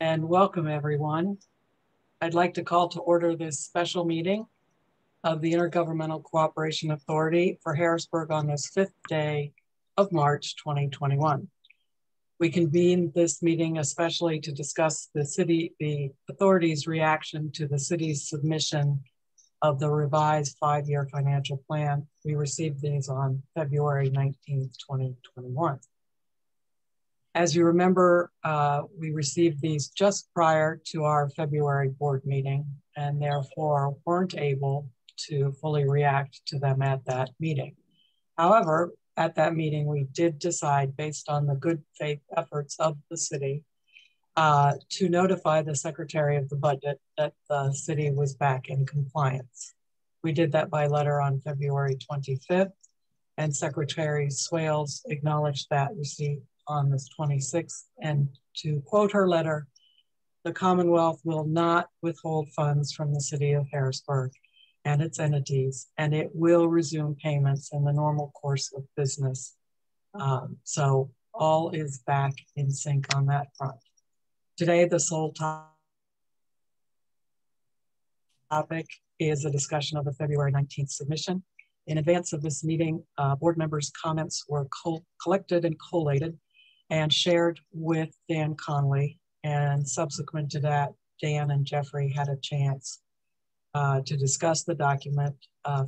and welcome everyone. I'd like to call to order this special meeting of the Intergovernmental Cooperation Authority for Harrisburg on this 5th day of March 2021. We convened this meeting especially to discuss the authority's reaction to the city's submission of the revised 5-year financial plan. We received these on February 19th, 2021. As you remember, we received these just prior to our February board meeting and therefore weren't able to fully react to them at that meeting. However, at that meeting, we did decide, based on the good faith efforts of the city, to notify the Secretary of the Budget that the city was back in compliance. We did that by letter on February 25th, and Secretary Swales acknowledged that receipt on this 26th. And to quote her letter, the Commonwealth will not withhold funds from the city of Harrisburg and its entities, and it will resume payments in the normal course of business. So all is back in sync on that front. Today, the sole topic is a discussion of the February 19th submission. In advance of this meeting, board members' comments were collected and collated and shared with Dan Conley. And subsequent to that, Dan and Jeffrey had a chance to discuss the document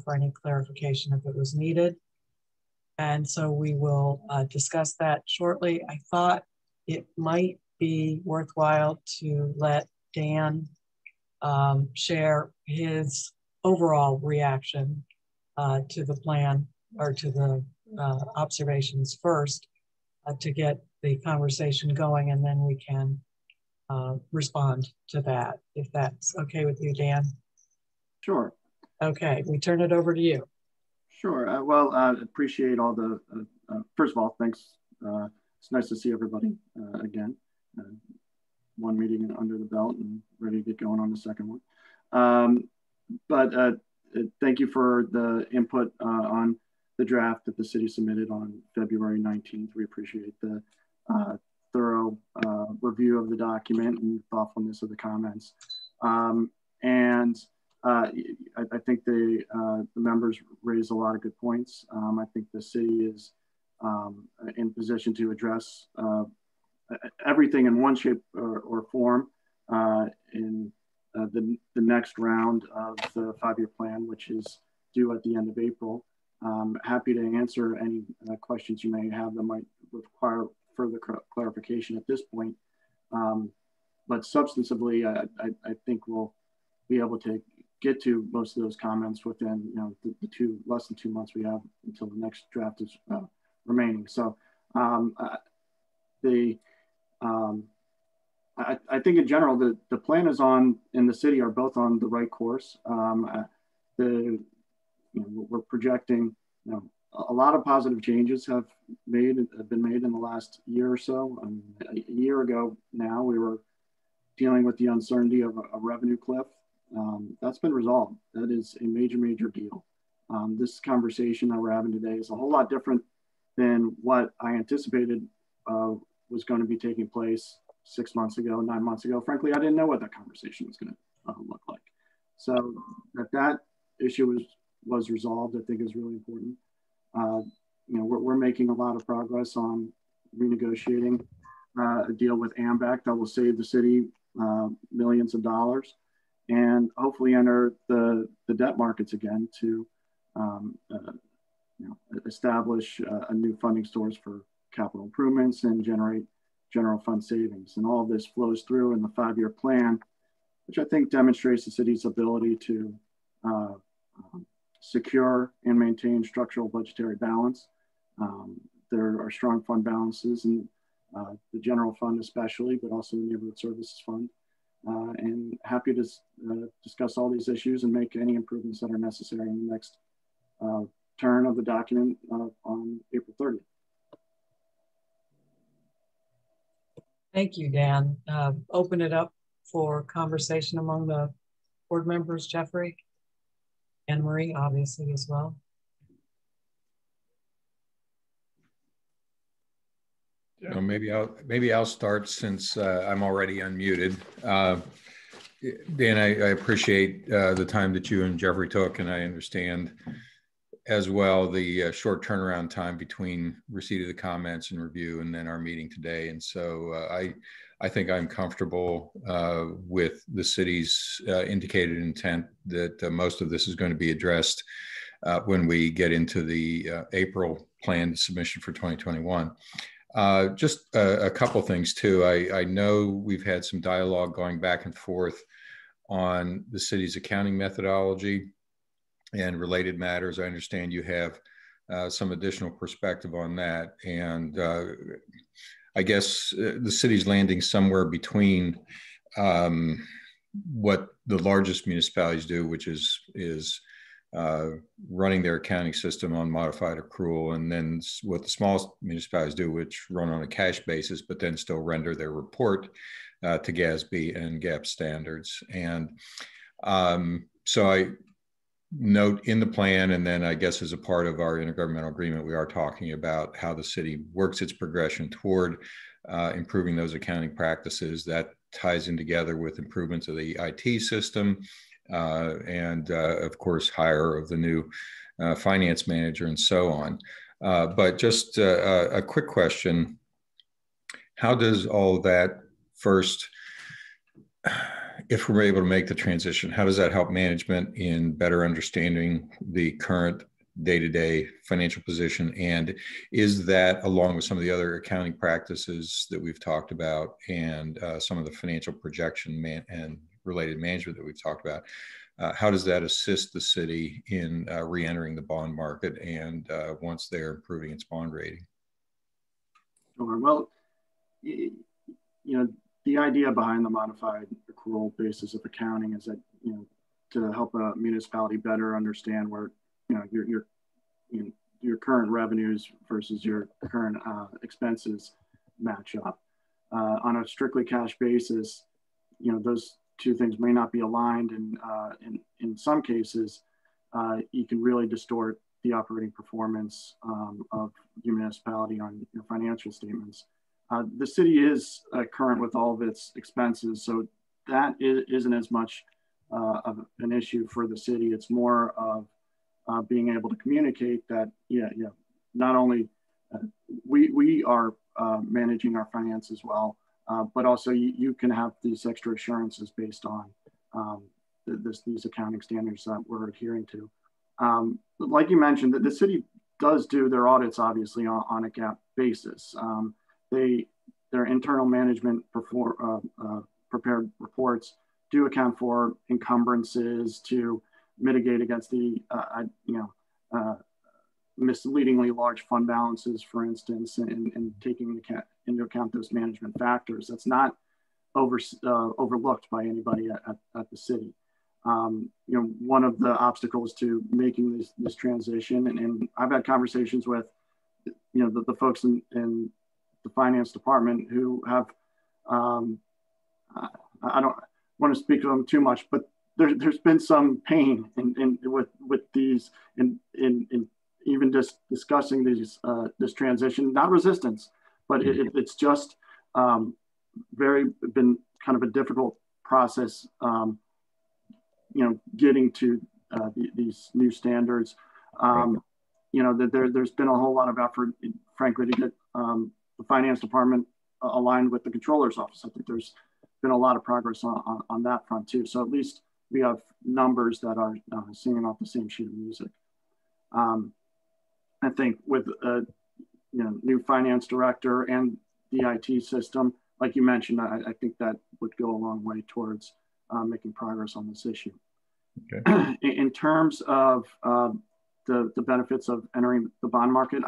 for any clarification if it was needed. And so we will discuss that shortly. I thought it might be worthwhile to let Dan share his overall reaction to the plan or to the observations first to get the conversation going, and then we can respond to that, if that's okay with you, Dan. Sure. Okay, we turn it over to you. Sure. Well, I appreciate all the, first of all, thanks. It's nice to see everybody again. One meeting under the belt and ready to get going on the second one. But thank you for the input on the draft that the city submitted on February 19th. We appreciate the thorough review of the document and thoughtfulness of the comments. I think the members raised a lot of good points. I think the city is in position to address everything in one shape or form in the next round of the 5-year plan, which is due at the end of April. Happy to answer any questions you may have that might require further clarification at this point. But substantively, I think we'll be able to get to most of those comments within the less than 2 months we have until the next draft is remaining. So I think in general the plan is on, and the city are both on the right course. We're projecting a lot of positive changes have been made in the last year or so. A year ago now, we were dealing with the uncertainty of a revenue cliff. That's been resolved. That is a major deal. This conversation that we're having today is a whole lot different than what I anticipated was going to be taking place 6 months ago, 9 months ago. Frankly, I didn't know what that conversation was going to look like. So that issue was resolved, I think is really important. We're making a lot of progress on renegotiating a deal with AMBAC that will save the city millions of dollars, and hopefully enter the debt markets again to establish a new funding source for capital improvements and generate general fund savings. And all of this flows through in the 5-year plan, which I think demonstrates the city's ability to secure and maintain structural budgetary balance. There are strong fund balances in the general fund especially, but also the neighborhood services fund. And happy to discuss all these issues and make any improvements that are necessary in the next turn of the document on April 30th. Thank you, Dan. Open it up for conversation among the board members, Jeffrey, and Marie, obviously, as well. Well, maybe I'll start since I'm already unmuted. Dan, I appreciate the time that you and Jeffrey took, and I understand as well the short turnaround time between receipt of the comments and review and then our meeting today. And so I think I'm comfortable with the city's indicated intent that most of this is going to be addressed when we get into the April planned submission for 2021. Just a couple things too. I know we've had some dialogue going back and forth on the city's accounting methodology and related matters. I understand you have some additional perspective on that. And I guess the city's landing somewhere between what the largest municipalities do, which is running their accounting system on modified accrual, and then what the smallest municipalities do, which run on a cash basis, but then still render their report to GASB and GAAP standards. And so I note in the plan, and then I guess as a part of our intergovernmental agreement, we are talking about how the city works its progression toward improving those accounting practices. That ties in together with improvements of the IT system and of course, hire of the new finance manager and so on. But just a quick question. How does all that first, if we're able to make the transition, how does that help management in better understanding the current day-to-day financial position? And is that, along with some of the other accounting practices that we've talked about and some of the financial projection and related management that we've talked about, how does that assist the city in re-entering the bond market and once they're improving its bond rating? Sure. Well, the idea behind the modified accrual basis of accounting is that, to help a municipality better understand where, your current revenues versus your current expenses match up. On a strictly cash basis, those two things may not be aligned, and in some cases, you can really distort the operating performance of your municipality on your financial statements. The city is current with all of its expenses, so that isn't as much of an issue for the city. It's more of being able to communicate that, not only we are managing our finances well, but also you can have these extra assurances based on these accounting standards that we're adhering to. Like you mentioned, the city does do their audits, obviously, on a GAAP basis. Their internal management prepared reports do account for encumbrances to mitigate against the misleadingly large fund balances, for instance, and taking into account those management factors. That's not overlooked by anybody at the city. One of the obstacles to making this transition, and I've had conversations with the folks in the finance department who have, I don't want to speak to them too much, but there's been some pain with these, in even just discussing this transition, not resistance, but it's just been kind of a difficult process, getting to these new standards. There's been a whole lot of effort, frankly, to get the finance department aligned with the controller's office. I think there's been a lot of progress on that front too. So at least we have numbers that are singing off the same sheet of music. I think with new finance director and the IT system, like you mentioned, I think that would go a long way towards making progress on this issue. Okay. In terms of the benefits of entering the bond market,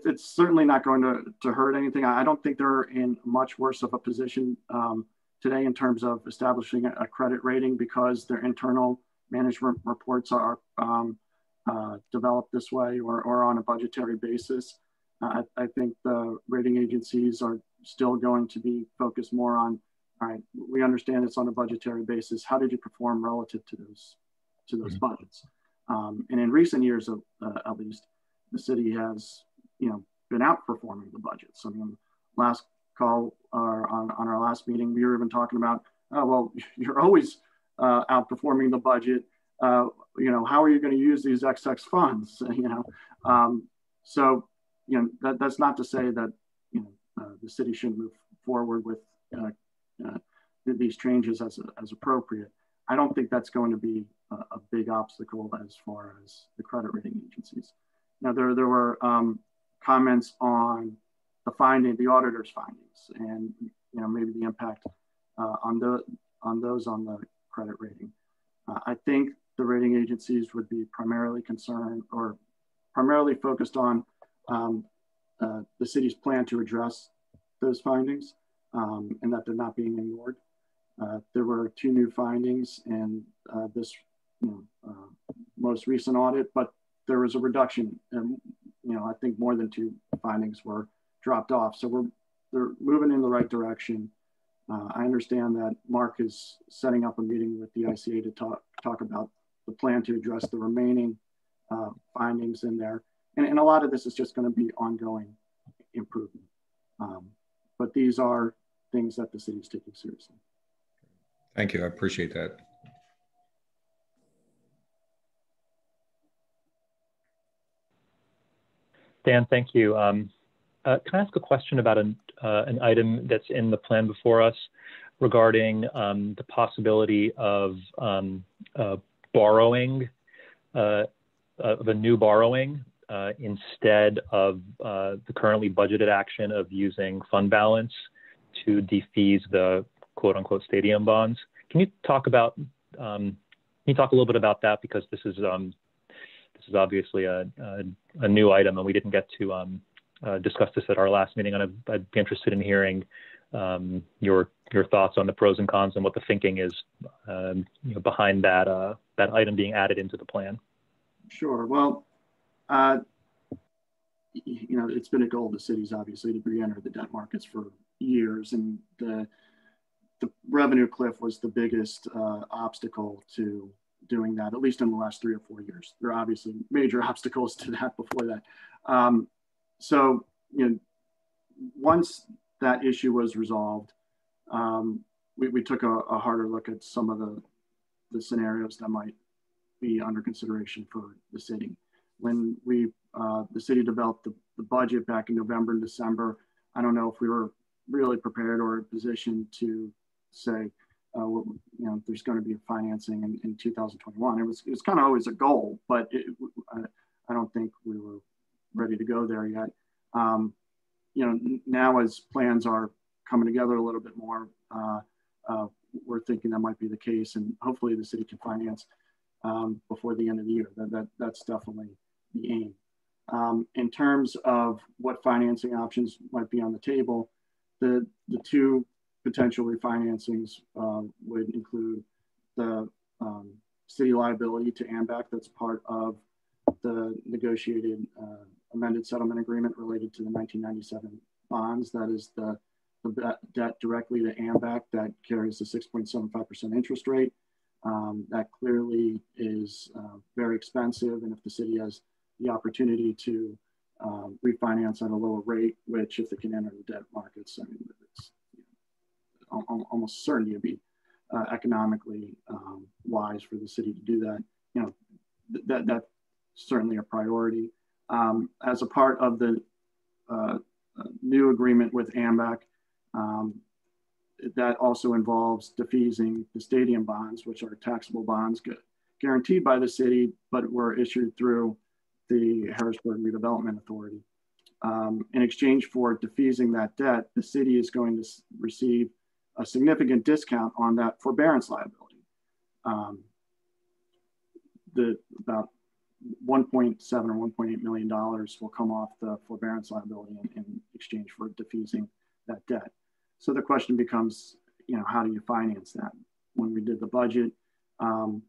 it's certainly not going to hurt anything. I don't think they're in much worse of a position today in terms of establishing a credit rating, because their internal management reports are developed this way or on a budgetary basis. I think the rating agencies are still going to be focused more on, all right, we understand it's on a budgetary basis. How did you perform relative to those budgets? And in recent years, at least, the city has, been outperforming the budgets. I mean, last call on our last meeting, we were even talking about, oh, well, you're always outperforming the budget. How are you going to use these XX funds? So, that's not to say that, the city shouldn't move forward with these changes as appropriate. I don't think that's going to be a big obstacle as far as the credit rating agencies. Now, there were comments on the auditor's findings, and maybe the impact on those on the credit rating. I think the rating agencies would be primarily concerned or primarily focused on the city's plan to address those findings, and that they're not being ignored. There were 2 new findings in this most recent audit, but there was a reduction, and I think more than 2 findings were dropped off. So they're moving in the right direction. I understand that Mark is setting up a meeting with the ICA to talk about the plan to address the remaining findings in there. And a lot of this is just going to be ongoing improvement. But these are things that the city is taking seriously. Thank you. I appreciate that. Dan, thank you. Can I ask a question about an item that's in the plan before us regarding the possibility of borrowing, of a new borrowing instead of the currently budgeted action of using fund balance to defease the quote unquote stadium bonds? Can you talk about, can you talk a little bit about that? Because this is obviously a new item, and we didn't get to discuss this at our last meeting, and I'd be interested in hearing your thoughts on the pros and cons and what the thinking is behind that item being added into the plan. Sure. Well, it's been a goal of the city's obviously to re-enter the debt markets for years, and the revenue cliff was the biggest obstacle to doing that, at least in the last 3 or 4 years. There are obviously major obstacles to that before that. So, once that issue was resolved, we took a harder look at some of the scenarios that might be under consideration for the city. When the city developed the budget back in November and December, I don't know if we were really prepared or in position to say, there's going to be financing in 2021. It was kind of always a goal, but I don't think we were ready to go there yet. Now as plans are coming together a little bit more, we're thinking that might be the case, and hopefully the city can finance before the end of the year. That's definitely the aim. In terms of what financing options might be on the table, the 2 potential refinancings would include the city liability to AMBAC. That's part of the negotiated amended settlement agreement related to the 1997 bonds. That is the debt directly to AMBAC that carries a 6.75% interest rate. That clearly is very expensive, and if the city has the opportunity to refinance at a lower rate, which if it can enter the debt markets, I mean, it's almost certain to be economically wise for the city to do that. That's certainly a priority. As a part of the new agreement with AMBAC, that also involves defeasing the stadium bonds, which are taxable bonds guaranteed by the city, but were issued through the Harrisburg Redevelopment Authority. In exchange for defeasing that debt, the city is going to receive a significant discount on that forbearance liability. About $1.7 or $1.8 million will come off the forbearance liability in exchange for defeasing that debt. So the question becomes, how do you finance that? When we did the budget, the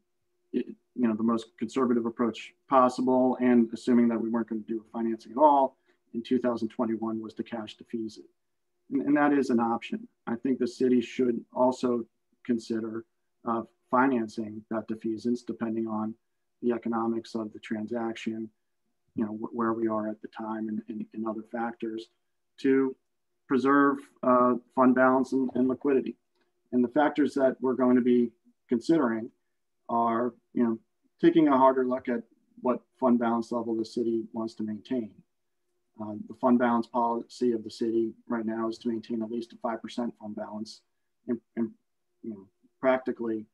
most conservative approach possible, and assuming that we weren't going to do financing at all in 2021, was to cash defease it. And that is an option. I think the city should also consider financing that defeasance depending on the economics of the transaction, where we are at the time and other factors to preserve fund balance and liquidity. And the factors that we're going to be considering are, taking a harder look at what fund balance level the city wants to maintain. The fund balance policy of the city right now is to maintain at least a 5% fund balance. And practically,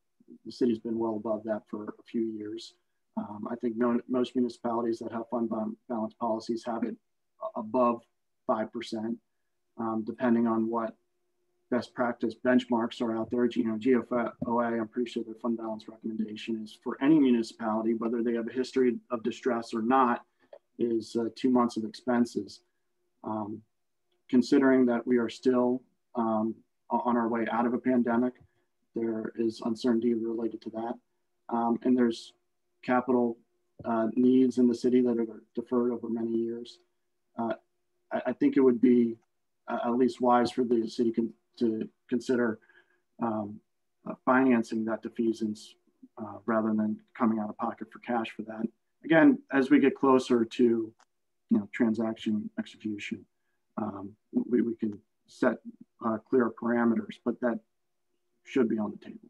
the city's been well above that for a few years. I think most municipalities that have fund balance policies have it above 5%, depending on what best practice benchmarks are out there. GFOA, I'm pretty sure the fund balance recommendation is for any municipality, whether they have a history of distress or not, is 2 months of expenses. Considering that we are still on our way out of a pandemic, there is uncertainty related to that. And there's capital needs in the city that are deferred over many years. I think it would be at least wise for the city to consider financing that defeasance rather than coming out of pocket for cash for that. Again, as we get closer to transaction execution, we can set clear parameters, but that should be on the table.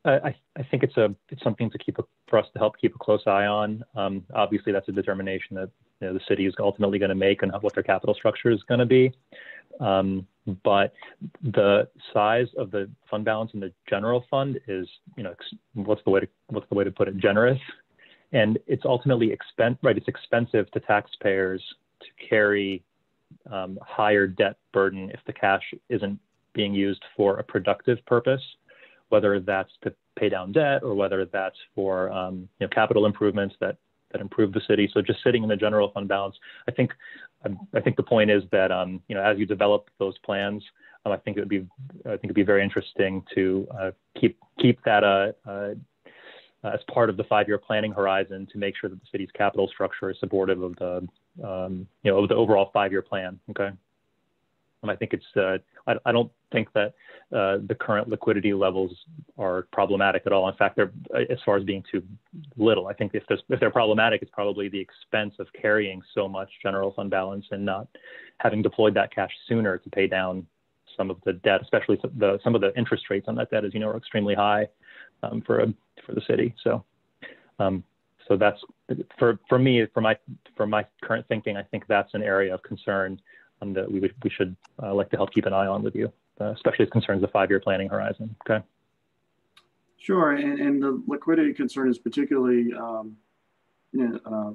I think it's something for us to help keep a close eye on. Obviously, that's a determination that the city is ultimately going to make and what their capital structure is going to be. But the size of the fund balance in the general fund is, what's the way to put it, generous, and it's ultimately It's expensive to taxpayers to carry higher debt burden if the cash isn't being used for a productive purpose, whether that's to pay down debt or whether that's for capital improvements that improve the city. So just sitting in the general fund balance, I think the point is that as you develop those plans, I think it'd be very interesting to keep that as part of the 5-year planning horizon to make sure that the city's capital structure is supportive of the of the overall 5-year plan. Okay. And I think it's I don't think that the current liquidity levels are problematic at all. In fact, they're, as far as being too little, I think if they're problematic, it's probably the expense of carrying so much general fund balance and not having deployed that cash sooner to pay down some of the debt, especially some of the interest rates on that debt, as you know, are extremely high for the city. So that's for me, for my current thinking, I think that's an area of concern that we should like to help keep an eye on with you, especially as concerns the 5-year planning horizon. Okay. Sure, and the liquidity concern is particularly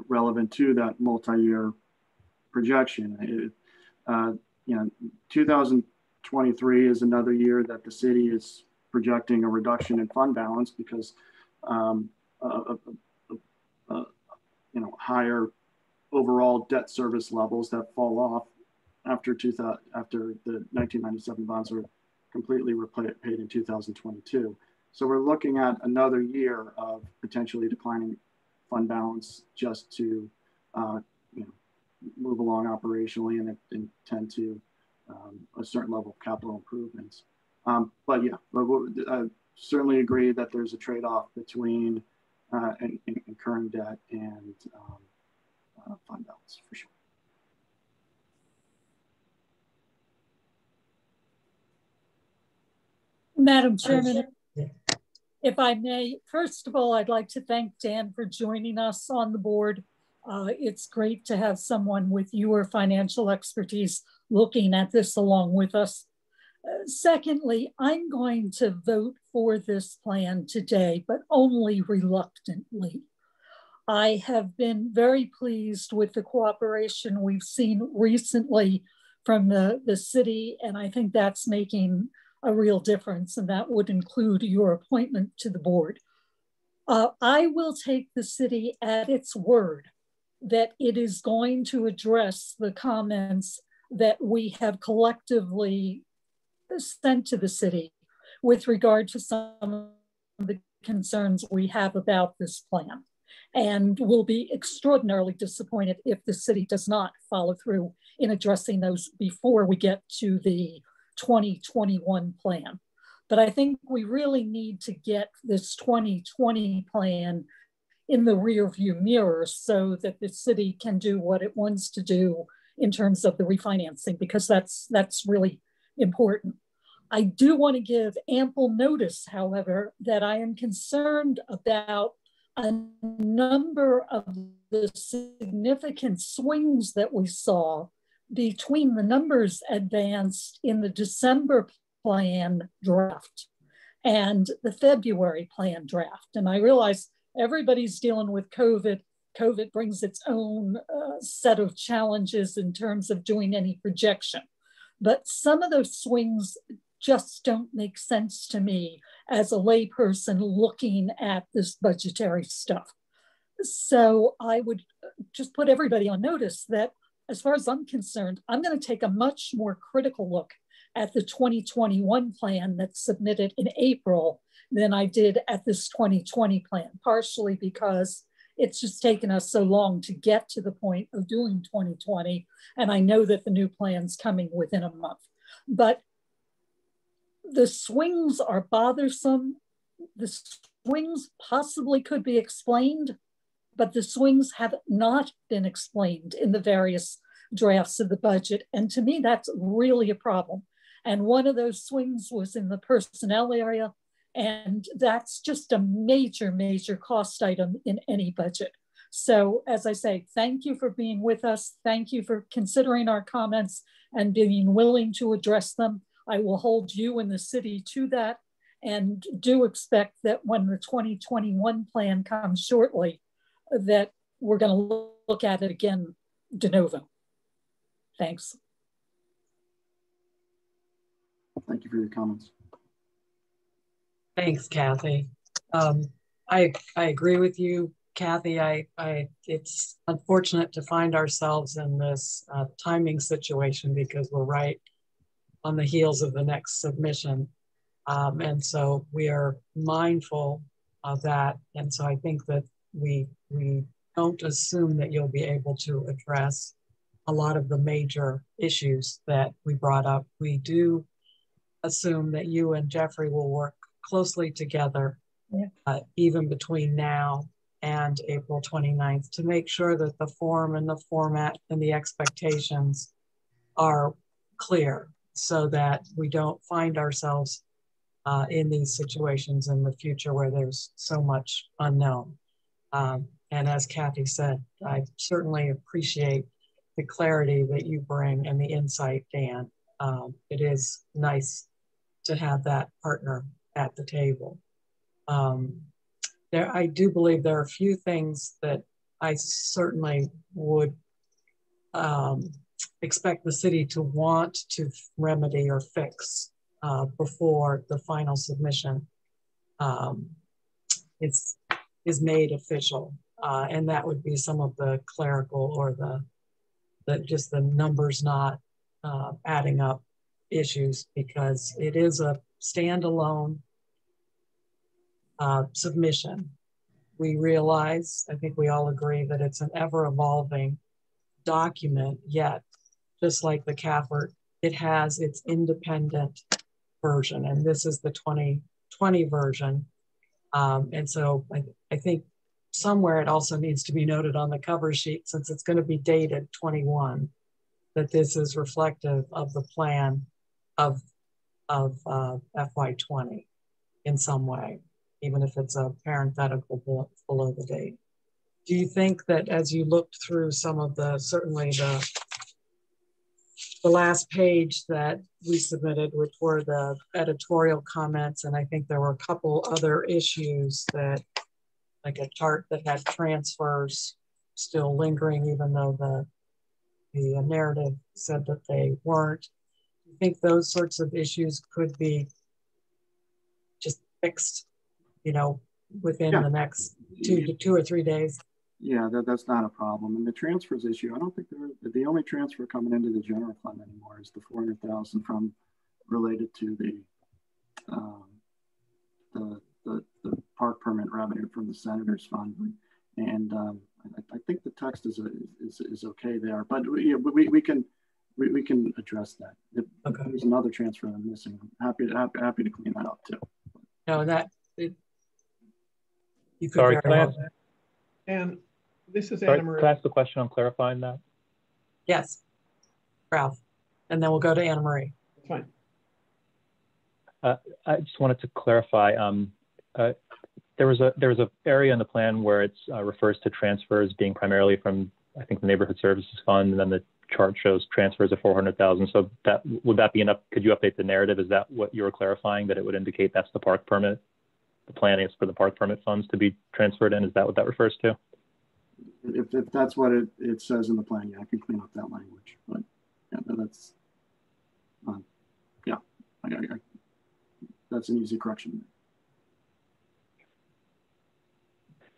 relevant to that multi-year projection. 2023 is another year that the city is projecting a reduction in fund balance because higher overall debt service levels that fall off after the 1997 bonds are completely paid in 2022. So we're looking at another year of potentially declining fund balance just to move along operationally and tend to a certain level of capital improvements. But I certainly agree that there's a trade-off between incurring debt and fund balance for sure. Madam Chairman, if I may, first of all, I'd like to thank Dan for joining us on the board. It's great to have someone with your financial expertise looking at this along with us. Secondly, I'm going to vote for this plan today, but only reluctantly. I have been very pleased with the cooperation we've seen recently from the city, and I think that's making a real difference, and that would include your appointment to the board. I will take the city at its word that it is going to address the comments that we have collectively sent to the city with regard to some of the concerns we have about this plan, and will be extraordinarily disappointed if the city does not follow through in addressing those before we get to the 2021 plan. But I think we really need to get this 2020 plan in the rearview mirror so that the city can do what it wants to do in terms of the refinancing, because that's really important. I do want to give ample notice, however, that I am concerned about a number of the significant swings that we saw between the numbers advanced in the December plan draft and the February plan draft. And I realize everybody's dealing with COVID. COVID brings its own set of challenges in terms of doing any projection. But some of those swings just don't make sense to me as a layperson looking at this budgetary stuff. So I would just put everybody on notice that as far as I'm concerned, I'm going to take a much more critical look at the 2021 plan that's submitted in April than I did at this 2020 plan, partially because it's just taken us so long to get to the point of doing 2020. And I know that the new plan's coming within a month. But the swings are bothersome. The swings possibly could be explained, but the swings have not been explained in the various drafts of the budget. And to me, that's really a problem. And one of those swings was in the personnel area. And that's just a major, major cost item in any budget. So as I say, thank you for being with us. Thank you for considering our comments and being willing to address them. I will hold you and the city to that, and do expect that when the 2021 plan comes shortly, that we're going to look at it again de novo. Thanks. Thank you for your comments. Thanks, Kathy. I agree with you, Kathy. It's unfortunate to find ourselves in this timing situation because we're right on the heels of the next submission. And so we are mindful of that. And so I think that we don't assume that you'll be able to address a lot of the major issues that we brought up. We do assume that you and Jeffrey will work closely together, even between now and April 29th, to make sure that the form and the format and the expectations are clear so that we don't find ourselves in these situations in the future where there's so much unknown. And as Kathy said, I certainly appreciate the clarity that you bring and the insight, Dan. It is nice to have that partner at the table. I do believe there are a few things that I certainly would expect the city to want to remedy or fix before the final submission is made official. And that would be some of the clerical or just the numbers not adding up issues, because it is a standalone submission. We realize, I think we all agree, that it's an ever-evolving document, yet just like the CAFR, it has its independent version, and this is the 2020 version. And so I think somewhere it also needs to be noted on the cover sheet, since it's going to be dated 21, that this is reflective of the plan of FY20 in some way, even if it's a parenthetical below the date. Do you think that as you looked through some of certainly the last page that we submitted, which were the editorial comments, and I think there were a couple other issues that, like a chart that had transfers still lingering, even though the narrative said that they weren't. Do you think those sorts of issues could be just fixed, within the next two or 3 days? Yeah, that's not a problem. And the transfers issue, I don't think the only transfer coming into the general fund anymore is the $400,000 from related to the park permit revenue from the Senator's Fund. And I think the text is okay there, but we we can address that. If Okay. there's another transfer I'm missing, I'm happy to clean that up too. No, you could Sorry, very well. And this is Sorry, Anna Marie. can I ask a question on clarifying that? Yes, Ralph, and then we'll go to Anna Marie. That's fine. I just wanted to clarify. There was a area in the plan where it refers to transfers being primarily from, I think, the Neighborhood Services Fund, and then the chart shows transfers of 400,000. So would that be enough? Could you update the narrative? Is that what you were clarifying? That it would indicate that's the park permit? The plan is for the park permit funds to be transferred in. Is that what that refers to? If that's what it says in the plan, yeah, I can clean up that language. But yeah, that's that's an easy correction.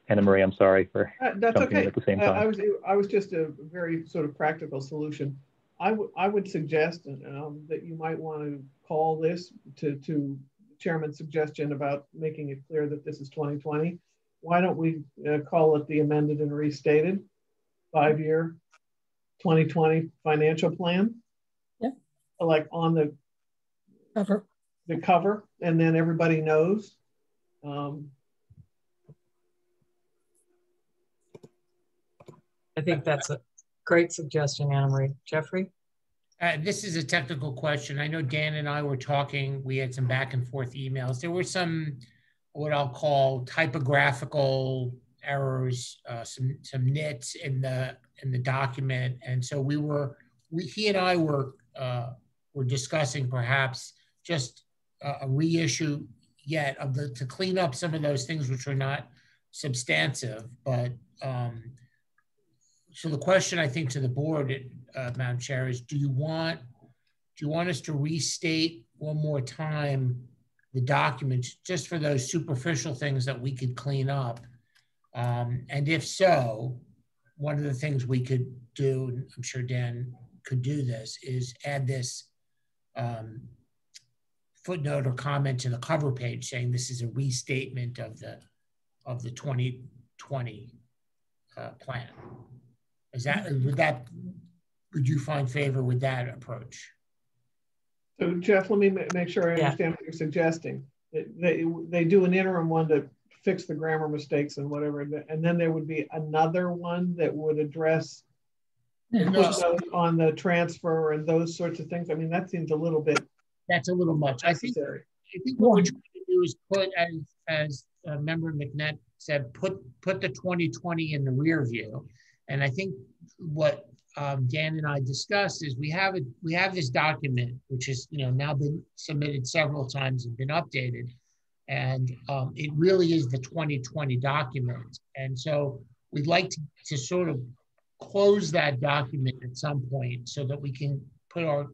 Anna Marie, I'm sorry for that's jumping okay. in at the same time. I was just a very sort of practical solution. I would suggest that you might want to call this to Chairman's suggestion about making it clear that this is 2020. Why don't we call it the amended and restated 5-year 2020 financial plan? Yeah. Like on the cover, and then everybody knows. I think that's a great suggestion, Anna Marie. Jeffrey? This is a technical question. I know Dan and I were talking, we had some back and forth emails. There were some, what I'll call typographical errors, some nits in the document. And so he and I were discussing perhaps just a reissue yet to clean up some of those things which are not substantive. But so the question I think to the board, Madam Chair, is do you want us to restate one more time the documents just for those superficial things that we could clean up? And if so, one of the things we could do, and I'm sure Dan could do this, is add this footnote or comment to the cover page saying this is a restatement of the 2020 plan. Would you find favor with that approach? So Jeff, let me make sure I understand what you're suggesting. They do an interim one to fix the grammar mistakes and whatever, and then there would be another one that would address on the transfer and those sorts of things. I mean, that seems a little bit. That's a little much. I think what we're trying to do is put, as Member McNett said, put the 2020 in the rear view. And I think what Dan and I discussed is we have this document which has now been submitted several times and been updated, and it really is the 2020 document. And so we'd like to sort of close that document at some point so that we can put our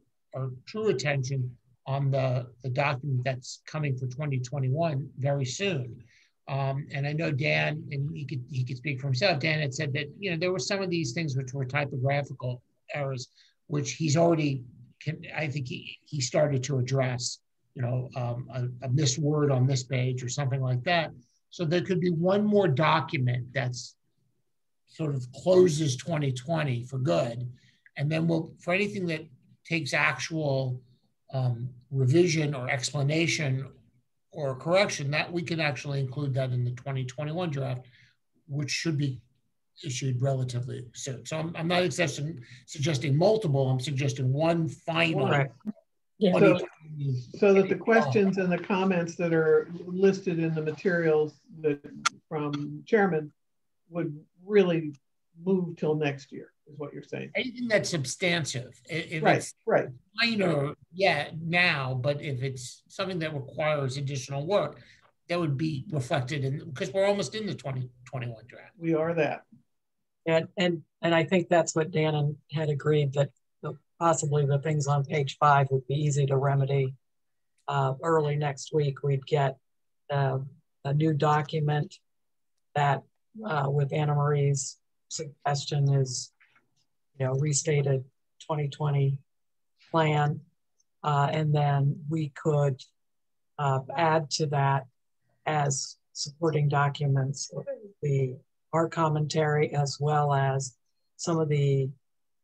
true attention on the document that's coming for 2021 very soon. And I know Dan, and he could speak for himself, Dan had said that, there were some of these things which were typographical errors, which he's already, I think he started to address, a missed word on this page or something like that. So there could be one more document that's sort of closes 2020 for good. And then for anything that takes actual revision or explanation or correction, that we can actually include that in the 2021 draft, which should be issued relatively soon. So I'm not suggesting multiple, I'm suggesting one final. Right. Yeah. So that the questions and the comments that are listed in the materials from Chairman would really move till next year, is what you're saying. Anything that's substantive. If it's minor, now, but if it's something that requires additional work, that would be reflected in, because we're almost in the 2021 draft. We are that. And I think that's what Dan had agreed, that possibly the things on page 5 would be easy to remedy. Early next week, we'd get a new document that with Anna Marie's suggestion is, restated 2020 plan. And then we could add to that as supporting documents, our commentary, as well as some of the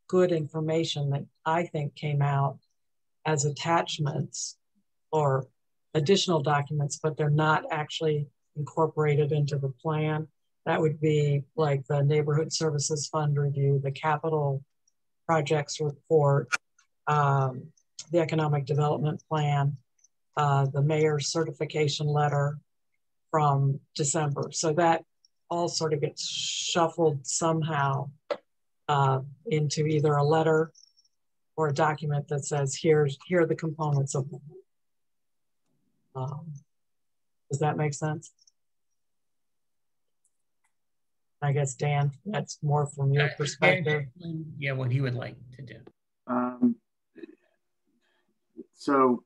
good information that I think came out as attachments or additional documents, but they're not actually incorporated into the plan. That would be like the Neighborhood Services Fund review, the capital projects report, the economic development plan, the mayor's certification letter from December. So that all sort of gets shuffled somehow into either a letter or a document that says, here are the components of them. Does that make sense? I guess, Dan, that's more from your perspective. Yeah, what he would like to do. So,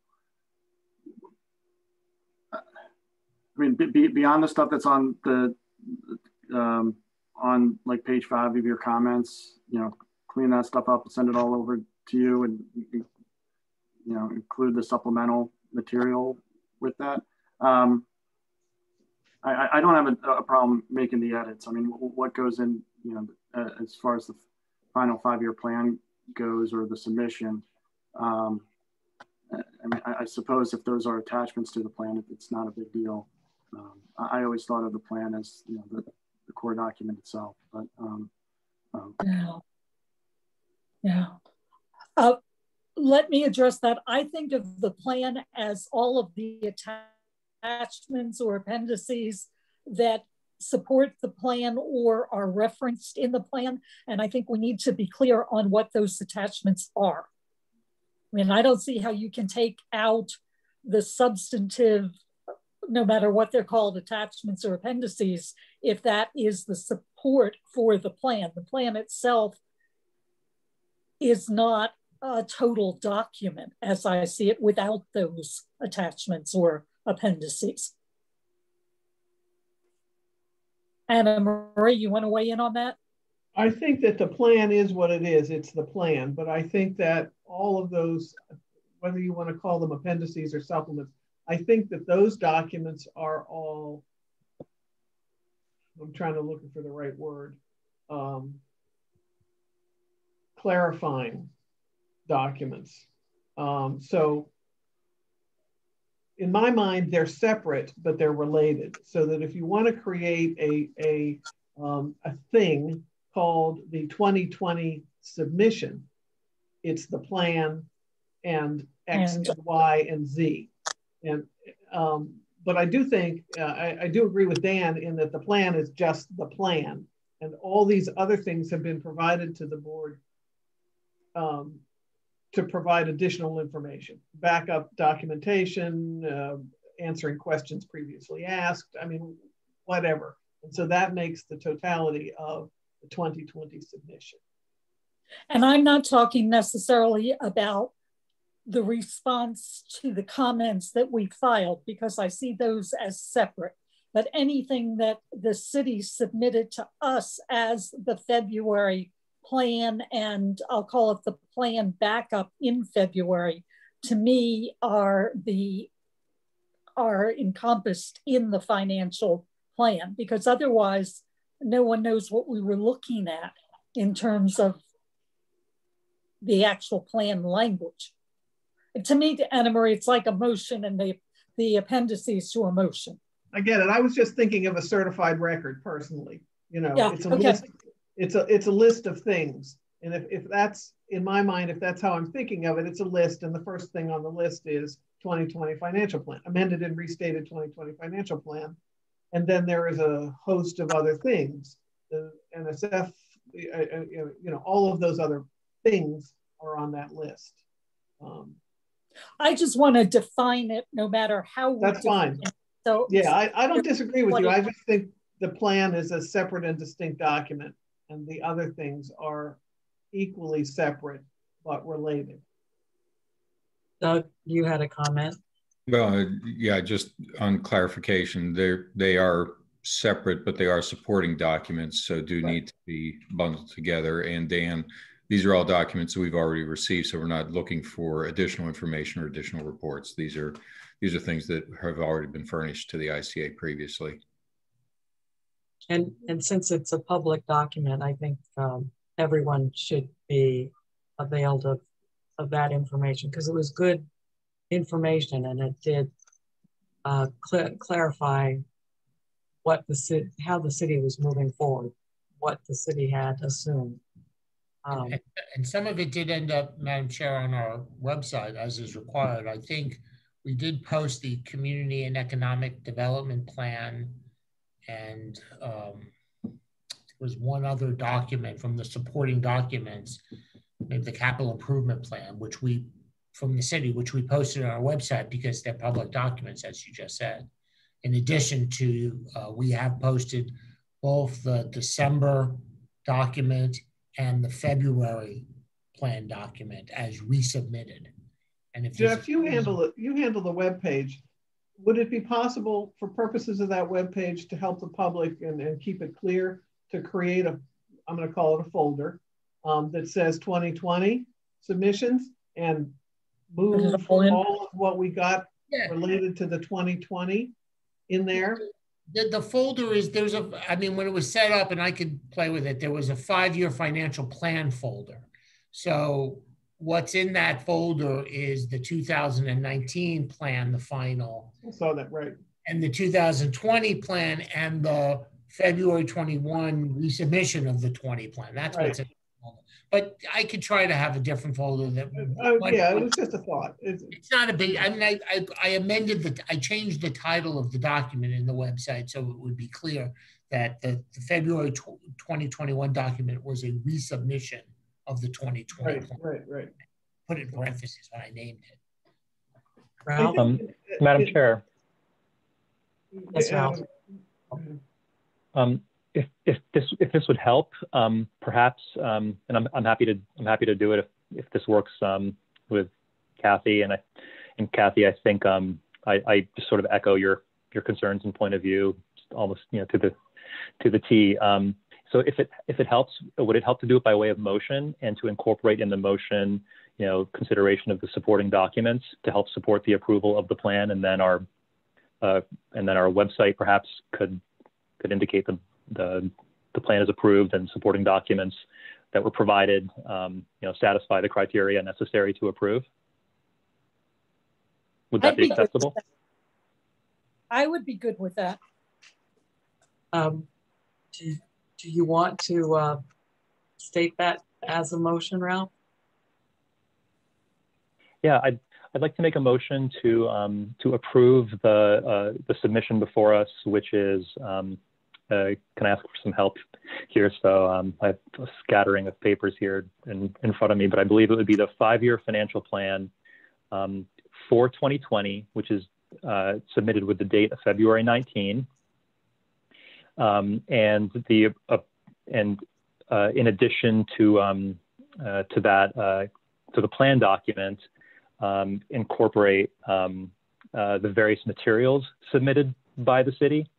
I mean, beyond the stuff that's on the on like page 5 of your comments, you know, clean that stuff up and send it all over to you, and you know, include the supplemental material with that. I don't have a problem making the edits. I mean, what goes in, you know, as far as the final 5-year plan goes, or the submission. I mean, I suppose if those are attachments to the plan, it's not a big deal. I always thought of the plan as, you know, the core document itself. But let me address that. I think of the plan as all of the attachments or appendices that support the plan or are referenced in the plan. And I think we need to be clear on what those attachments are. I mean, I don't see how you can take out the substantive, no matter what they're called, attachments or appendices, if that is the support for the plan. The plan itself is not a total document as I see it without those attachments or appendices. Anna Marie, you want to weigh in on that? I think that the plan is what it is. It's the plan, but I think that all of those, whether you want to call them appendices or supplements, I think that those documents are all, I'm trying to look for the right word, clarifying documents. So in my mind, they're separate, but they're related. So that if you want to create a thing called the 2020 submission, it's the plan and X and Y and Z. And but I do think, I do agree with Dan in that the plan is just the plan, and all these other things have been provided to the board to provide additional information, backup documentation, answering questions previously asked, I mean, whatever. And so that makes the totality of the 2020 submission. And I'm not talking necessarily about the response to the comments that we filed, because I see those as separate, but anything that the city submitted to us as the February plan, and I'll call it the plan backup in February, to me are encompassed in the financial plan, because otherwise no one knows what we were looking at in terms of the actual plan language. To me, Anna Marie, it's like a motion and the appendices to a motion. I get it. I was just thinking of a certified record personally. You know, yeah, it's a list. It's a list of things. And if that's, in my mind, if that's how I'm thinking of it, it's a list. And the first thing on the list is 2020 financial plan, amended and restated 2020 financial plan. And then there is a host of other things. The NSF, you know, all of those other things are on that list. I just want to define it no matter how we That's fine. It. So yeah, I don't disagree with you. I just think the plan is a separate and distinct document, and the other things are equally separate but related. Doug, you had a comment? Well, yeah, just on clarification, they are separate, but they are supporting documents, so do need to be bundled together. And Dan, these are all documents that we've already received, so we're not looking for additional information or additional reports. These are things that have already been furnished to the ICA previously. And since it's a public document, I think everyone should be availed of that information, because it was good information and it did clarify what how the city was moving forward, what the city had assumed. And some of it did end up, Madam Chair, on our website as is required. I think we did post the Community and Economic Development Plan, and there was one other document from the supporting documents, maybe the Capital Improvement Plan, which we, from the city, which we posted on our website because they're public documents, as you just said. In addition to, we have posted both the December document and the February plan document as resubmitted. And if Jeff, you handle it. You handle the web page. Would it be possible, for purposes of that web page, to help the public and keep it clear, to create a, I'm going to call it a folder that says 2020 submissions, and move all of what we got related to the 2020 in there? The folder is, there's a, I mean, when it was set up and I could play with it, there was a 5-year financial plan folder. So what's in that folder is the 2019 plan, the final. I saw that, right. And the 2020 plan and the February 21 resubmission of the 20 plan. That's right. What's in the folder. But I could try to have a different folder that. Yeah, it was just a thought. It's not a big, I mean, I amended I changed the title of the document in the website so it would be clear that the February 2021 document was a resubmission of the 2020 plan. Right. Put it in parentheses when I named it. Madam Chair. Yes, if this would help, perhaps, and I'm happy to do it if this works with Kathy, and Kathy, I think I just sort of echo your concerns and point of view, almost to the T. So if it helps, would it help to do it by way of motion and to incorporate in the motion, consideration of the supporting documents to help support the approval of the plan, and then our website perhaps could indicate the plan is approved and supporting documents that were provided, satisfy the criteria necessary to approve? Would that be acceptable? I would be good with that. Do you want to state that as a motion, Ralph? Yeah, I'd like to make a motion to approve the submission before us, which is, can I ask for some help here? So I have a scattering of papers here in front of me, but I believe it would be the 5-year financial plan for 2020, which is submitted with the date of February 19. And in addition to that, to the plan document, incorporate the various materials submitted by the city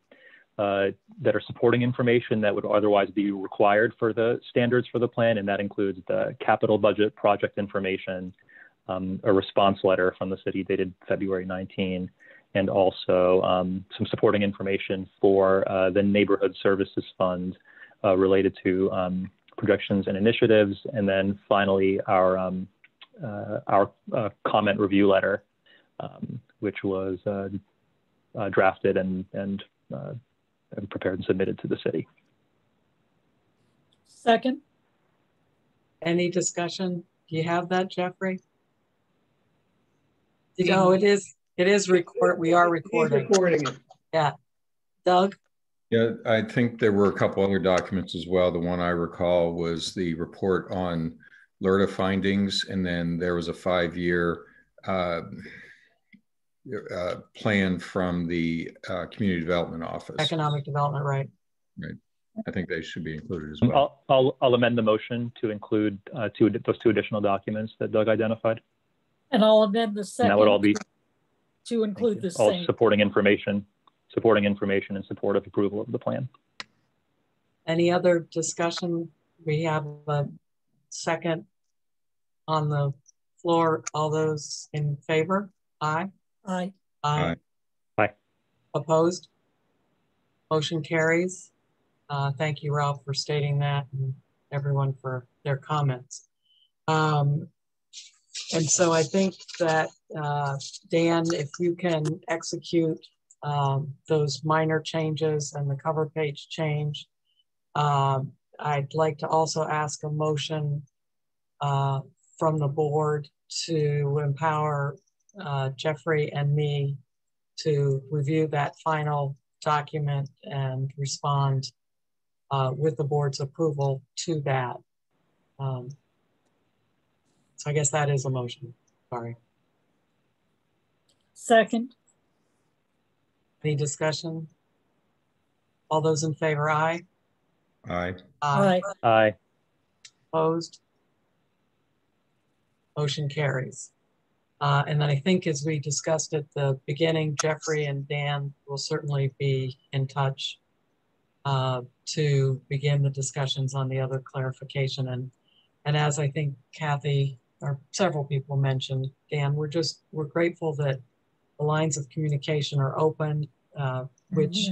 that are supporting information that would otherwise be required for the standards for the plan, and that includes the capital budget project information, a response letter from the city dated February 19, and also some supporting information for the Neighborhood Services Fund related to projections and initiatives, and then finally our comment review letter, which was drafted and prepared and submitted to the city. Second. Any discussion? Do you have that, Jeffrey? No, it is record. We are recording. He's recording it. Yeah. Doug? Yeah, I think there were a couple other documents as well. The one I recall was the report on LERTA findings, and then there was a 5-year plan from the Community Development Office. Economic Development, right. Right. I think they should be included as well. I'll amend the motion to include those 2 additional documents that Doug identified. And I'll amend the second. And that would all be to include the all same. supporting information in support of approval of the plan. Any other discussion? We have a second on the floor. All those in favor? Aye. Aye. Aye. Aye. Opposed? Motion carries. Thank you, Ralph, for stating that. And everyone for their comments. And so I think that, Dan, if you can execute those minor changes and the cover page change, I'd like to also ask a motion from the board to empower Jeffrey and me to review that final document and respond with the board's approval to that. So I guess that is a motion. Sorry. Second. Any discussion? All those in favor, aye? Aye. Aye. Aye. Opposed? Motion carries. And then I think, as we discussed at the beginning, Jeffrey and Dan will certainly be in touch to begin the discussions on the other clarification. And as I think Kathy or several people mentioned, Dan, we're grateful that the lines of communication are open, which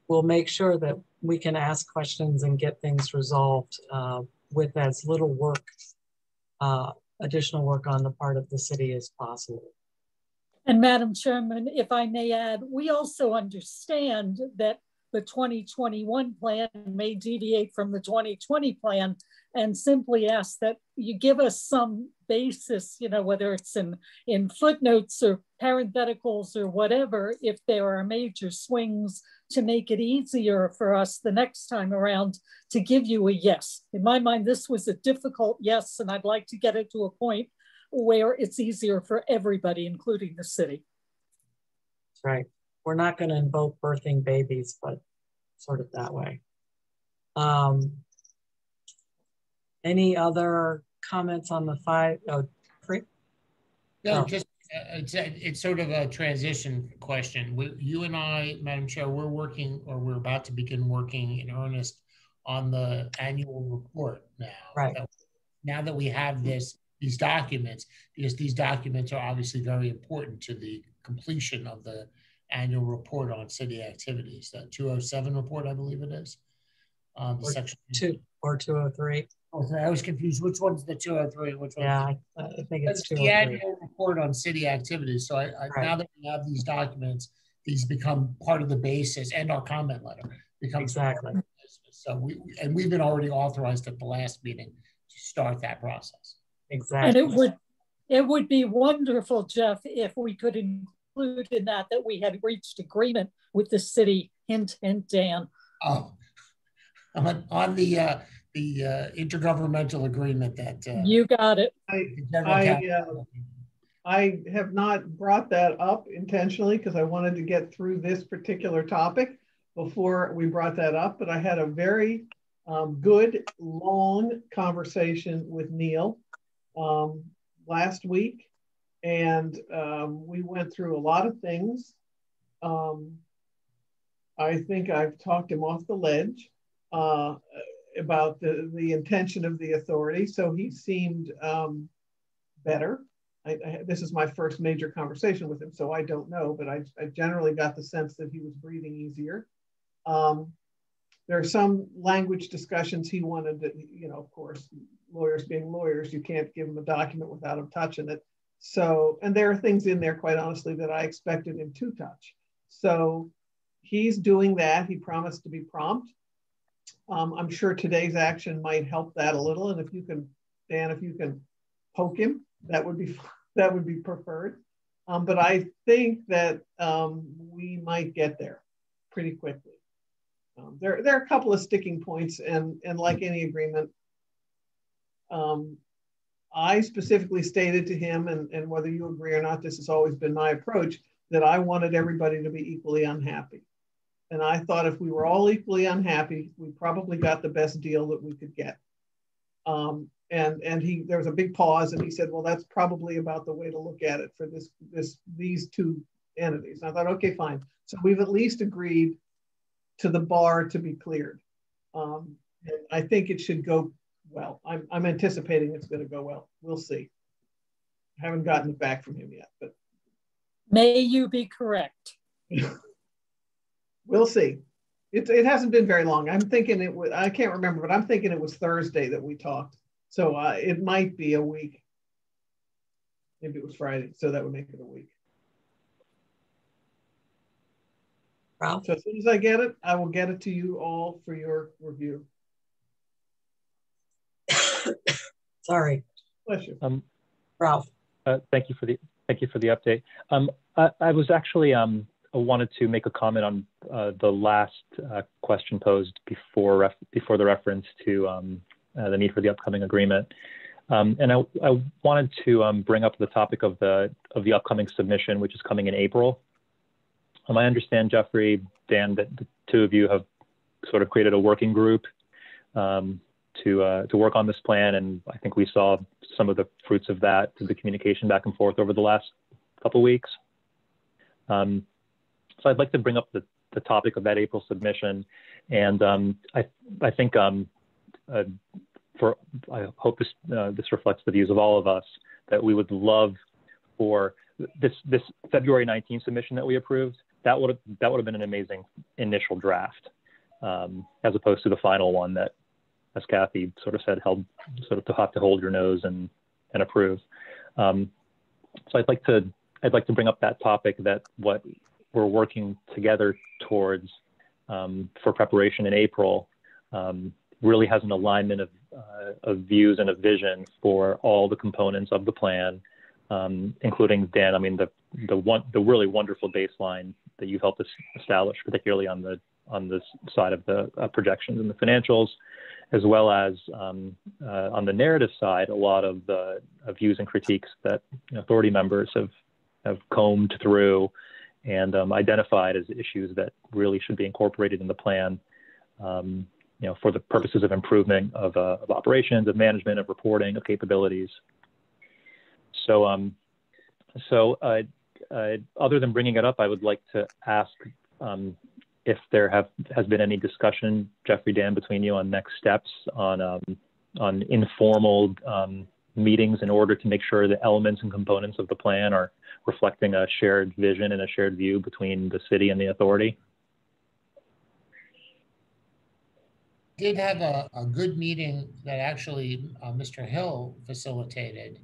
will make sure that we can ask questions and get things resolved with as little work, additional work on the part of the city as possible. And Madam Chairman, if I may add, we also understand that the 2021 plan may deviate from the 2020 plan, and simply ask that you give us some basis, you know, whether it's in footnotes or parentheticals or whatever, if there are major swings, to make it easier for us the next time around to give you a yes. In my mind, this was a difficult yes, and I'd like to get it to a point where it's easier for everybody, including the city. That's right. We're not going to invoke birthing babies, but sort of that way. Any other comments on the five? Oh, free? No, just it's sort of a transition question. You and I, Madam Chair, we're about to begin working in earnest on the annual report now. Right. Now that we have these documents, because these documents are obviously very important to the completion of the annual report on city activities. The 207 report, I believe it is. Section 2 or 203. Oh, I was confused. Which one's the 203? Which one? Yeah, I think it's 203. The annual report on city activities. So right. Now that we have these documents, these become part of the basis, and our comment letter becomes exactly. So we've been already authorized at the last meeting to start that process. And Exactly. it would be wonderful, Jeff, if we could include in that we had reached agreement with the city. Hint, hint, Dan. Oh, on the intergovernmental agreement that you got it. I have not brought that up intentionally because I wanted to get through this particular topic before we brought that up, but I had a very good long conversation with Neil last week, and we went through a lot of things. I think I've talked him off the ledge about the intention of the authority. So he seemed better. This is my first major conversation with him, so I don't know, but I generally got the sense that he was breathing easier. There are some language discussions he wanted to, you know, of course, lawyers being lawyers, you can't give him a document without him touching it. So, and there are things in there, quite honestly, that I expected him to touch. So he's doing that. He promised to be prompt. I'm sure today's action might help that a little. And if you can, Dan, if you can poke him, that would be preferred. But I think that we might get there pretty quickly. There are a couple of sticking points, and like any agreement, I specifically stated to him, and whether you agree or not, this has always been my approach, that I wanted everybody to be equally unhappy. And I thought if we were all equally unhappy, we probably got the best deal that we could get. And there was a big pause, and he said, well, that's probably about the way to look at it for these two entities. And I thought, okay, fine. So we've at least agreed to the bar to be cleared. And I think it should go well. I'm anticipating it's going to go well. We'll see. I haven't gotten it back from him yet, but. May you be correct. We'll see. It hasn't been very long. I'm thinking it was, I can't remember, but I'm thinking it was Thursday that we talked. So it might be a week. Maybe it was Friday, so that would make it a week. Ralph? So as soon as I get it, I will get it to you all for your review. Sorry. Bless you. Ralph. Thank you for the update. I was actually wanted to make a comment on the last question posed before the reference to the need for the upcoming agreement, and I wanted to bring up the topic of the upcoming submission, which is coming in April. I understand, Jeffrey, Dan, that the two of you have sort of created a working group to work on this plan, and I think we saw some of the fruits of that through the communication back and forth over the last couple of weeks. So I'd like to bring up the topic of that April submission, and I think I hope this reflects the views of all of us, that we would love for this February 19th submission that we approved. That would have been an amazing initial draft, as opposed to the final one that, as Kathy sort of said, held sort of to have to hold your nose and approve. So I'd like to bring up that topic, that what we're working together towards for preparation in April really has an alignment of views and a vision for all the components of the plan, including, Dan, I mean, the really wonderful baseline that you've helped us establish, particularly on the side of the projections and the financials, as well as on the narrative side, a lot of the views and critiques that authority members have combed through and identified as issues that really should be incorporated in the plan, for the purposes of improvement of operations, of management, of reporting, of capabilities. So, other than bringing it up, I would like to ask if there has been any discussion, Jeffrey, Dan, between you on next steps on informal meetings in order to make sure the elements and components of the plan are reflecting a shared vision and a shared view between the city and the authority. Did have a good meeting that actually Mr. Hill facilitated,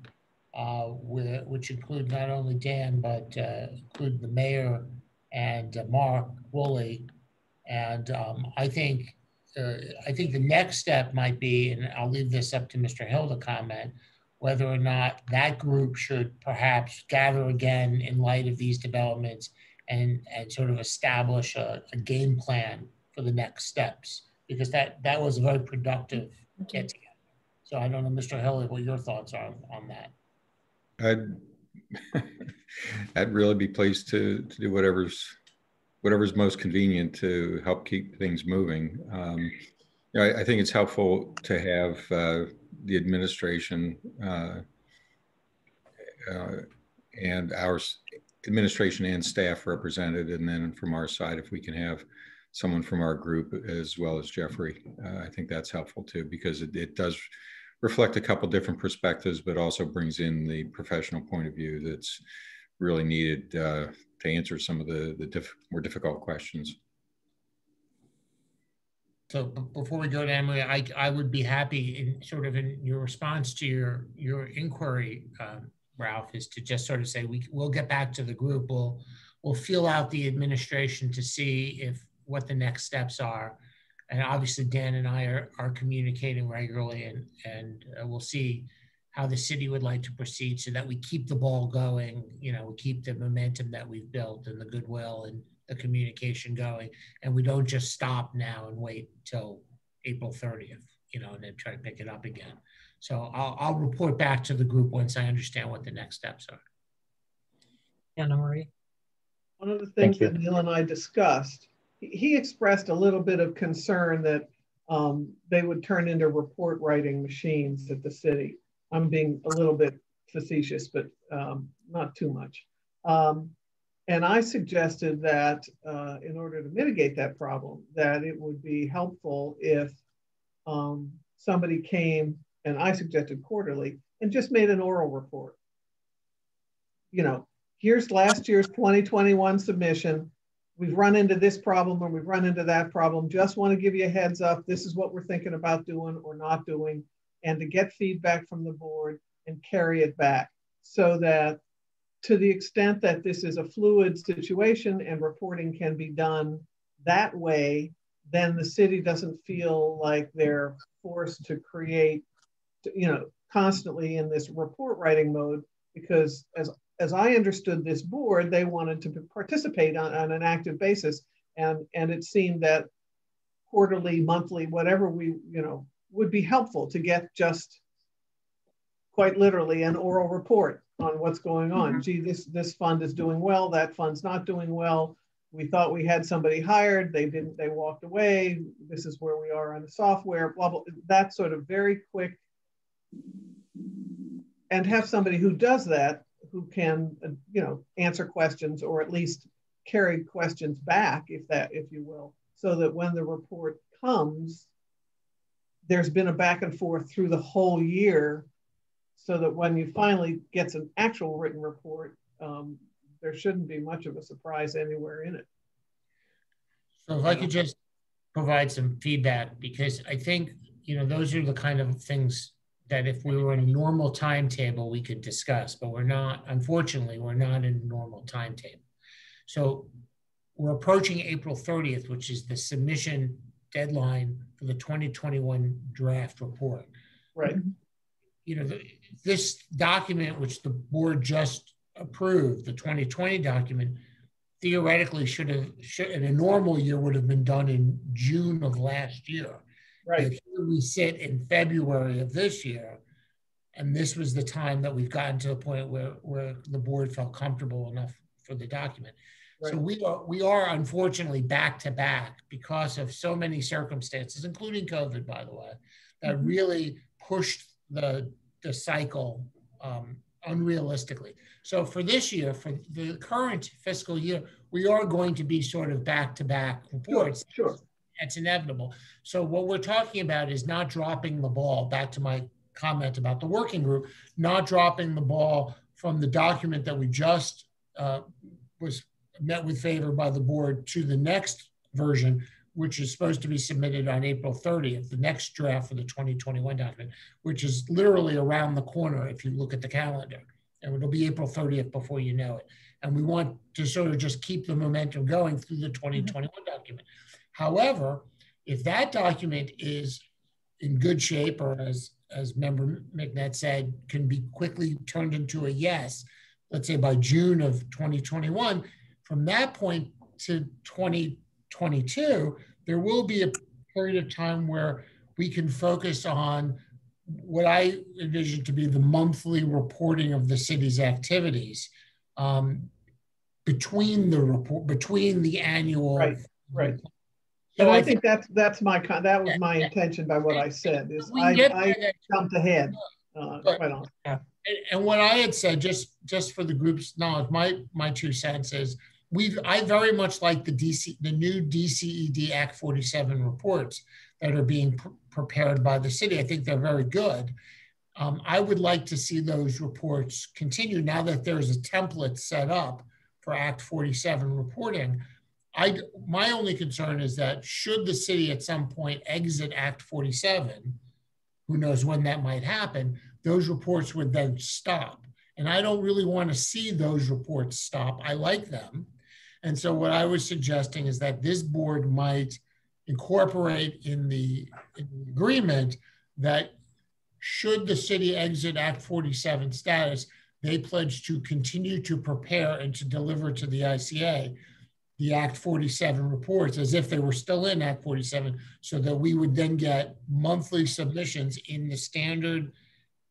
which include not only Dan, but include the mayor and Mark Woolley. And I think the next step might be, and I'll leave this up to Mr. Hill to comment, whether or not that group should perhaps gather again in light of these developments and sort of establish a game plan for the next steps, because that was a very productive get together. So I don't know, Mr. Hill, what your thoughts are on that. I'd really be pleased to do whatever's most convenient to help keep things moving. I think it's helpful to have the administration and our administration and staff represented, and then from our side, if we can have someone from our group as well as Jeffrey, I think that's helpful too, because it does reflect a couple different perspectives, but also brings in the professional point of view that's really needed to answer some of the more difficult questions. So before we go to Emily, I would be happy in your response to your inquiry, Ralph, is to just sort of say we'll get back to the group. We'll feel out the administration to see what the next steps are. And obviously Dan and I are communicating regularly, and we'll see how the city would like to proceed so that we keep the ball going, we keep the momentum that we've built and the goodwill and the communication going, and we don't just stop now and wait till April 30th, and then try to pick it up again. So I'll report back to the group once I understand what the next steps are. Anna Marie. One of the things that Neil and I discussed, he expressed a little bit of concern that they would turn into report writing machines at the city. I'm being a little bit facetious, but not too much. And I suggested that in order to mitigate that problem, that it would be helpful if somebody came, and I suggested quarterly, and just made an oral report. Here's last year's 2021 submission. we've run into this problem or we've run into that problem. Just want to give you a heads up. This is what we're thinking about doing or not doing, and to get feedback from the board and carry it back, so that to the extent that this is a fluid situation and reporting can be done that way, then the city doesn't feel like they're forced to create, constantly in this report writing mode, because as I understood this board, they wanted to participate on an active basis. And it seemed that quarterly, monthly, whatever we, would be helpful to get just quite literally an oral report on what's going on. Gee, this fund is doing well, that fund's not doing well. We thought we had somebody hired, they didn't, they walked away. This is where we are on the software, blah, blah. That sort of very quick, and have somebody who does that, who can, answer questions or at least carry questions back, if you will, so that when the report comes, there's been a back and forth through the whole year, so that when you finally get an actual written report, there shouldn't be much of a surprise anywhere in it. So if I could just provide some feedback, because I think, those are the kind of things that if we were in a normal timetable, we could discuss, but we're not, unfortunately, we're not in a normal timetable. So we're approaching April 30th, which is the submission deadline for the 2021 draft report. Right. This document, which the board just approved, the 2020 document, theoretically should have, in a normal year, would have been done in June of last year. Right. Here we sit in February of this year, and this was the time that we've gotten to the point where the board felt comfortable enough for the document. Right. So we are unfortunately back to back because of so many circumstances, including COVID, by the way, that really pushed the cycle unrealistically. So for this year, for the current fiscal year, we are going to be sort of back-to-back reports. Sure. It's inevitable. So what we're talking about is not dropping the ball, back to my comment about the working group, not dropping the ball from the document that we just was met with favor by the board to the next version, which is supposed to be submitted on April 30th, the next draft for the 2021 document, which is literally around the corner if you look at the calendar. And it'll be April 30th before you know it. And we want to sort of just keep the momentum going through the 2021 document. However, if that document is in good shape, or as Member McNett said, can be quickly turned into a yes, let's say by June of 2021, from that point to 2022, there will be a period of time where we can focus on what I envision to be the monthly reporting of the city's activities between the annual. Right. So I think that was my intention by what I said. Is I jumped ahead. Quite honestly. And what I had said, just for the group's knowledge, my 2 cents is I very much like the new DCED Act 47 reports that are being prepared by the city. I think they're very good. I would like to see those reports continue now that there's a template set up for Act 47 reporting. My only concern is that should the city at some point exit Act 47, who knows when that might happen, those reports would then stop. And I don't really want to see those reports stop. I like them. And so what I was suggesting is that this board might incorporate in the agreement that should the city exit Act 47 status, they pledge to continue to prepare and to deliver to the ICA the Act 47 reports as if they were still in Act 47, so that we would then get monthly submissions in the standard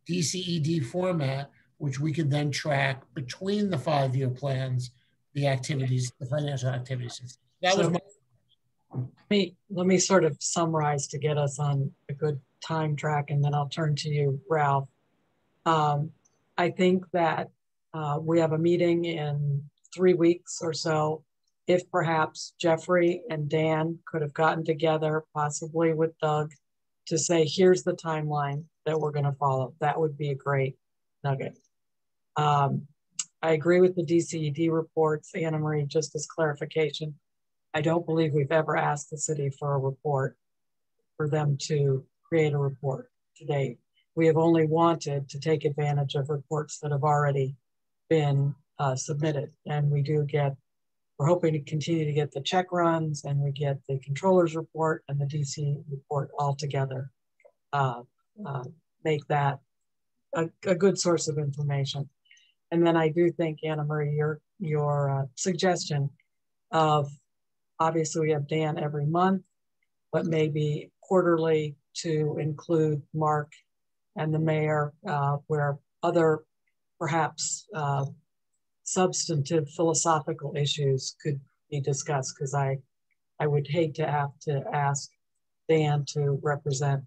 DCED format, which we could then track between the 5-year plans, the activities, the financial activities. That was my... Let me sort of summarize to get us on a good time track, and then I'll turn to you, Ralph. I think that we have a meeting in 3 weeks or so. If perhaps Jeffrey and Dan could have gotten together, possibly with Doug, to say, here's the timeline that we're going to follow. That would be a great nugget. I agree with the DCED reports, Anna Marie, just as clarification. I don't believe we've ever asked the city for a report, for them to create a report to date. We have only wanted to take advantage of reports that have already been submitted. And we do get, we're hoping to continue to get the check runs, and we get the controller's report and the DC report all together. Make that a good source of information. And then I do think, Anna Marie, your suggestion of, obviously we have Dan every month, but maybe quarterly to include Mark and the mayor, where other perhaps substantive philosophical issues could be discussed, because I would hate to have to ask Dan to represent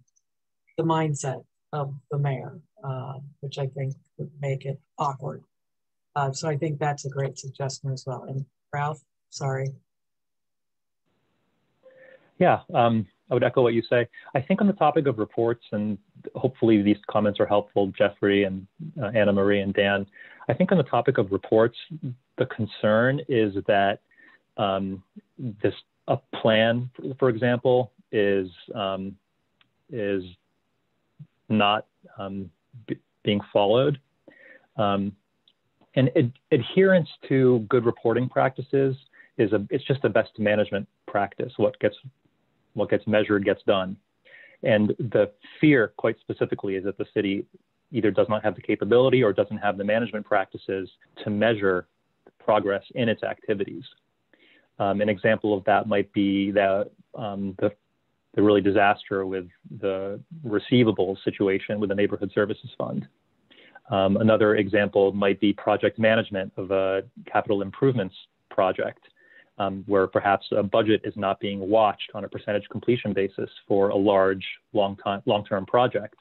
the mindset of the mayor, which I think would make it awkward. So I think that's a great suggestion as well. And Ralph, sorry. Yeah, I would echo what you say. I think on the topic of reports, and hopefully these comments are helpful, Jeffrey and Anna Marie and Dan. I think on the topic of reports, the concern is that a plan, for example, is not being followed. And adherence to good reporting practices it's just a best management practice. What gets measured gets done. And the fear, quite specifically, is that the city either does not have the capability or doesn't have the management practices to measure progress in its activities. An example of that might be the really disaster with the receivables situation with the Neighborhood Services Fund. Another example might be project management of a capital improvements project, where perhaps a budget is not being watched on a percentage completion basis for a large, long-term project.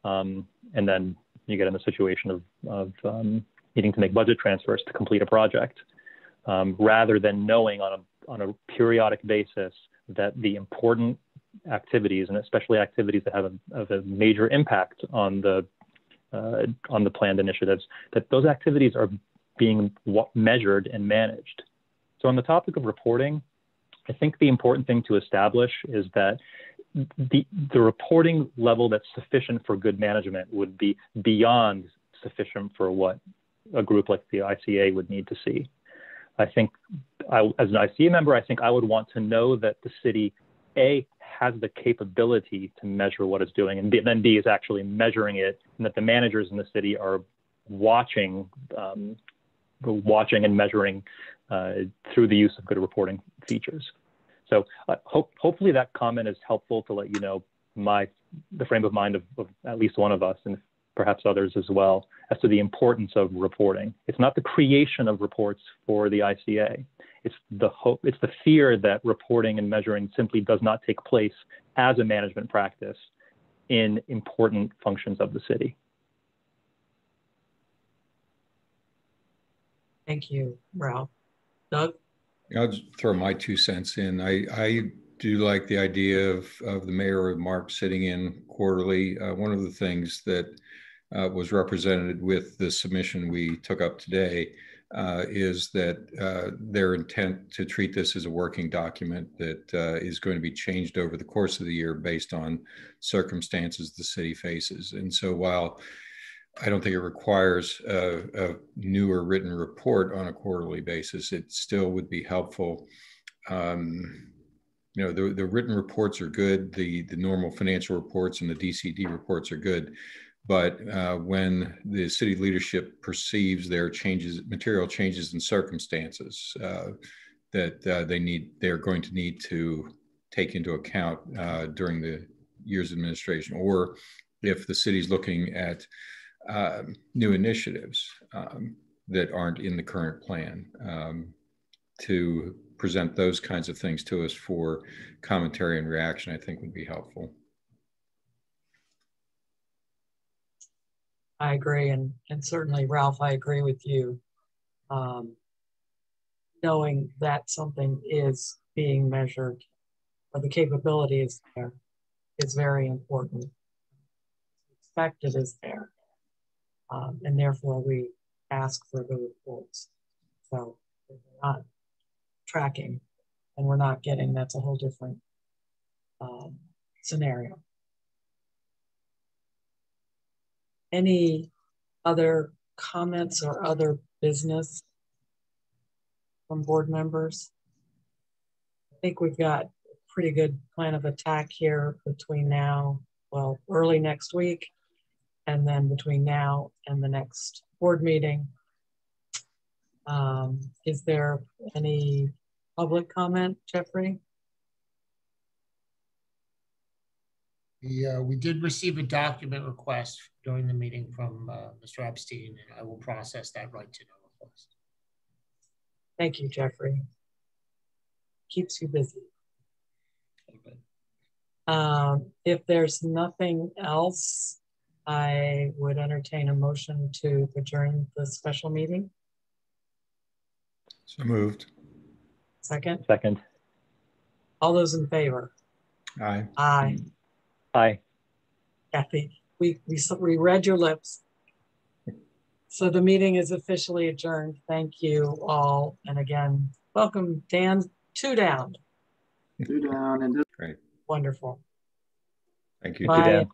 And then you get in the situation of needing to make budget transfers to complete a project, rather than knowing on a periodic basis that the important activities, and especially activities that have a major impact on the planned initiatives, that those activities are being measured and managed. So on the topic of reporting, I think the important thing to establish is that the reporting level that's sufficient for good management would be beyond sufficient for what a group like the ICA would need to see. I think, as an ICA member, I think I would want to know that the city, A, has the capability to measure what it's doing, and then B, is actually measuring it, and that the managers in the city are watching and measuring through the use of good reporting features. So hopefully that comment is helpful to let you know the frame of mind of at least one of us, and perhaps others as well, as to the importance of reporting. It's not the creation of reports for the ICA. It's the fear that reporting and measuring simply does not take place as a management practice in important functions of the city. Thank you, Ralph. Doug? I'll just throw my 2 cents in. I do like the idea of the mayor of Mark sitting in quarterly. One of the things that was represented with the submission we took up today is that their intent to treat this as a working document that is going to be changed over the course of the year based on circumstances the city faces. And so while I don't think it requires a newer written report on a quarterly basis, it still would be helpful. You know, the written reports are good. The normal financial reports and the DCD reports are good. But when the city leadership perceives their material changes in circumstances that they're going to need to take into account during the year's administration, or if the city's looking at new initiatives that aren't in the current plan, to present those kinds of things to us for commentary and reaction, I think would be helpful. I agree, and certainly, Ralph, I agree with you. Knowing that something is being measured, or the capability is there, is very important. Expected is there, and therefore we ask for the reports. So if we're not tracking, and we're not getting, that's a whole different scenario. Any other comments or other business from board members? I think we've got a pretty good plan of attack here between now, well, early next week, and then between now and the next board meeting. Is there any public comment, Jeffrey? We did receive a document request during the meeting from Mr. Epstein, and I will process that right to know request. Thank you, Jeffrey. Keeps you busy. If there's nothing else, I would entertain a motion to adjourn the special meeting. So moved. Second? Second. All those in favor? Aye. Aye. Aye. Kathy, we read your lips. So the meeting is officially adjourned. Thank you all. And again, welcome, Dan. 2 down. 2 down. And great. Wonderful. Thank you. Bye. Dan.